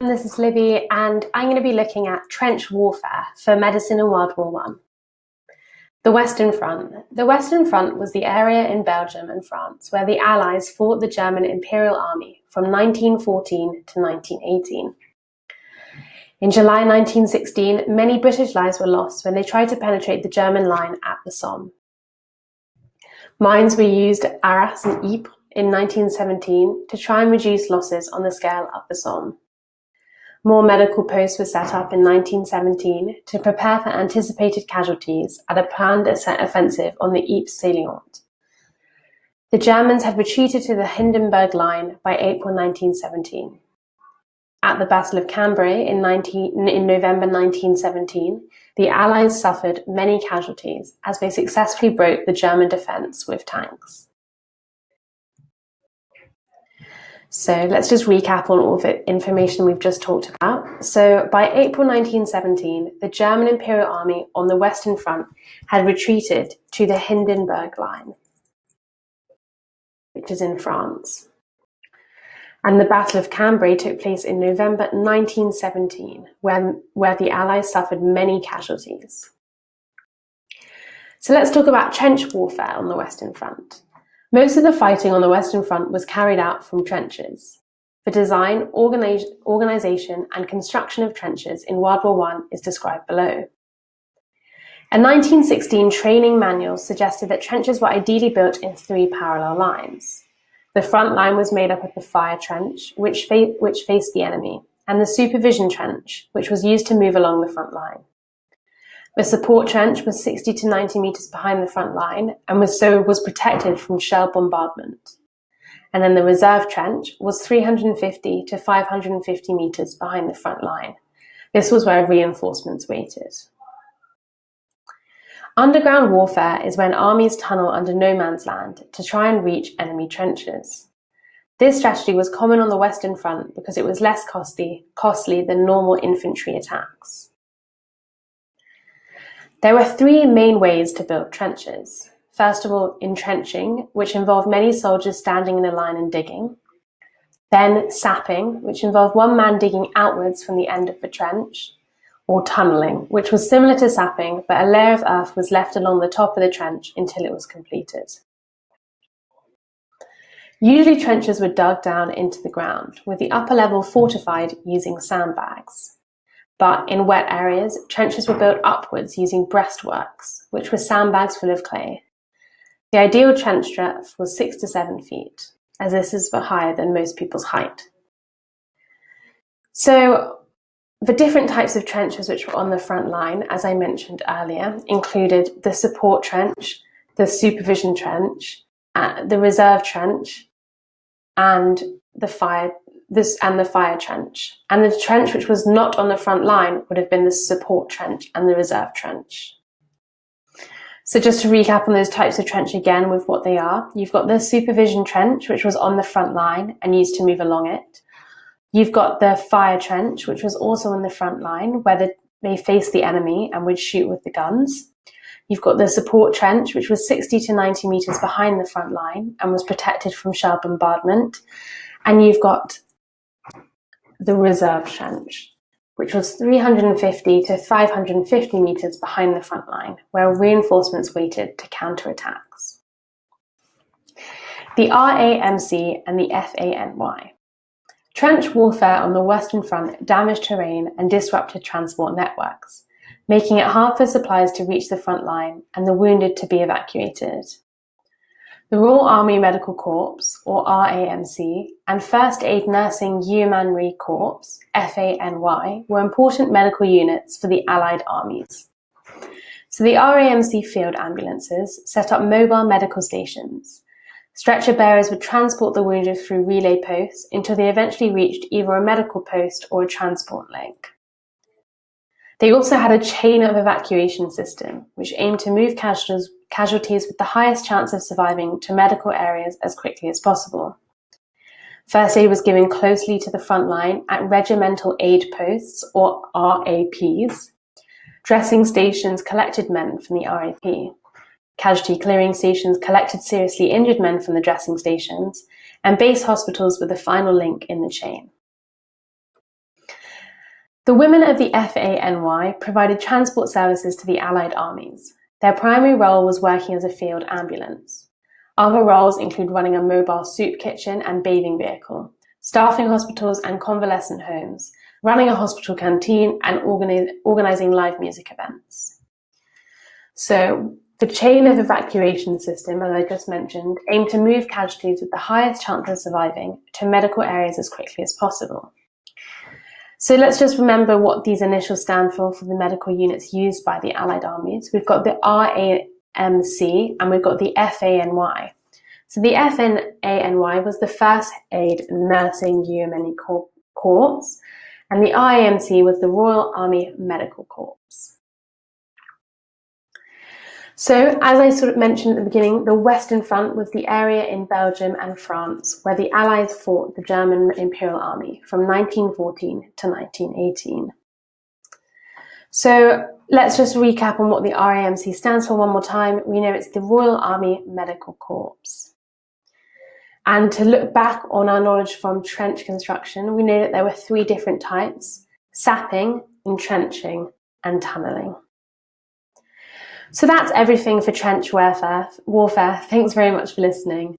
This is Libby, and I'm going to be looking at trench warfare for medicine in World War One. The Western Front. The Western Front was the area in Belgium and France where the Allies fought the German Imperial Army from 1914 to 1918. In July 1916, many British lives were lost when they tried to penetrate the German line at the Somme. Mines were used at Arras and Ypres in 1917 to try and reduce losses on the scale of the Somme. More medical posts were set up in 1917 to prepare for anticipated casualties at a planned offensive on the Ypres salient. The Germans had retreated to the Hindenburg Line by April 1917. At the Battle of Cambrai in November 1917, the Allies suffered many casualties as they successfully broke the German defence with tanks. So let's just recap on all the information we've just talked about. So by April 1917, the German Imperial Army on the Western Front had retreated to the Hindenburg Line, which is in France. And the Battle of Cambrai took place in November 1917, where the Allies suffered many casualties. So let's talk about trench warfare on the Western Front. Most of the fighting on the Western Front was carried out from trenches. The design, organisation and construction of trenches in World War I is described below. A 1916 training manual suggested that trenches were ideally built in 3 parallel lines. The front line was made up of the fire trench, which faced the enemy, and the supervision trench, which was used to move along the front line. The support trench was 60 to 90 metres behind the front line and was protected from shell bombardment. And then the reserve trench was 350 to 550 metres behind the front line. This was where reinforcements waited. Underground warfare is when armies tunnel under no man's land to try and reach enemy trenches. This strategy was common on the Western Front because it was less costly than normal infantry attacks. There were 3 main ways to build trenches. First of all, entrenching, which involved many soldiers standing in a line and digging. Then sapping, which involved one man digging outwards from the end of the trench. Or tunnelling, which was similar to sapping, but a layer of earth was left along the top of the trench until it was completed. Usually trenches were dug down into the ground, with the upper level fortified using sandbags. But in wet areas, trenches were built upwards using breastworks, which were sandbags full of clay. The ideal trench depth was 6 to 7 feet, as this is higher than most people's height. So the different types of trenches which were on the front line, as I mentioned earlier, included the support trench, the supervision trench, the reserve trench, and the fire trench. And the trench which was not on the front line would have been the support trench and the reserve trench. So just to recap on those types of trench again with what they are, you've got the supervision trench, which was on the front line and used to move along it. You've got the fire trench, which was also on the front line, where they faced the enemy and would shoot with the guns. You've got the support trench, which was 60 to 90 metres behind the front line and was protected from shell bombardment. And you've got the reserve trench, which was 350 to 550 metres behind the front line, where reinforcements waited to counter-attacks. The RAMC and the FANY. Trench warfare on the Western Front damaged terrain and disrupted transport networks, making it hard for supplies to reach the front line and the wounded to be evacuated. The Royal Army Medical Corps, or RAMC, and First Aid Nursing Yeomanry Corps, FANY, were important medical units for the Allied armies. So the RAMC field ambulances set up mobile medical stations. Stretcher bearers would transport the wounded through relay posts until they eventually reached either a medical post or a transport link. They also had a chain of evacuation system, which aimed to move casualties with the highest chance of surviving to medical areas as quickly as possible. First aid was given closely to the front line at regimental aid posts, or RAPs. Dressing stations collected men from the RAP. Casualty clearing stations collected seriously injured men from the dressing stations, and base hospitals were the final link in the chain. The women of the FANY provided transport services to the Allied armies. Their primary role was working as a field ambulance. Other roles include running a mobile soup kitchen and bathing vehicle, staffing hospitals and convalescent homes, running a hospital canteen, and organising live music events. So, the chain of evacuation system, as I just mentioned, aimed to move casualties with the highest chance of surviving to medical areas as quickly as possible. So let's just remember what these initials stand for the medical units used by the Allied armies. We've got the RAMC and we've got the FANY. So the FANY was the First Aid Nursing Yeomanry Corps, and the RAMC was the Royal Army Medical Corps. So, as I sort of mentioned at the beginning, the Western Front was the area in Belgium and France where the Allies fought the German Imperial Army from 1914 to 1918. So, let's just recap on what the RAMC stands for one more time. We know it's the Royal Army Medical Corps. And to look back on our knowledge from trench construction, we know that there were 3 different types: sapping, entrenching, and tunnelling. So that's everything for trench warfare. Thanks very much for listening.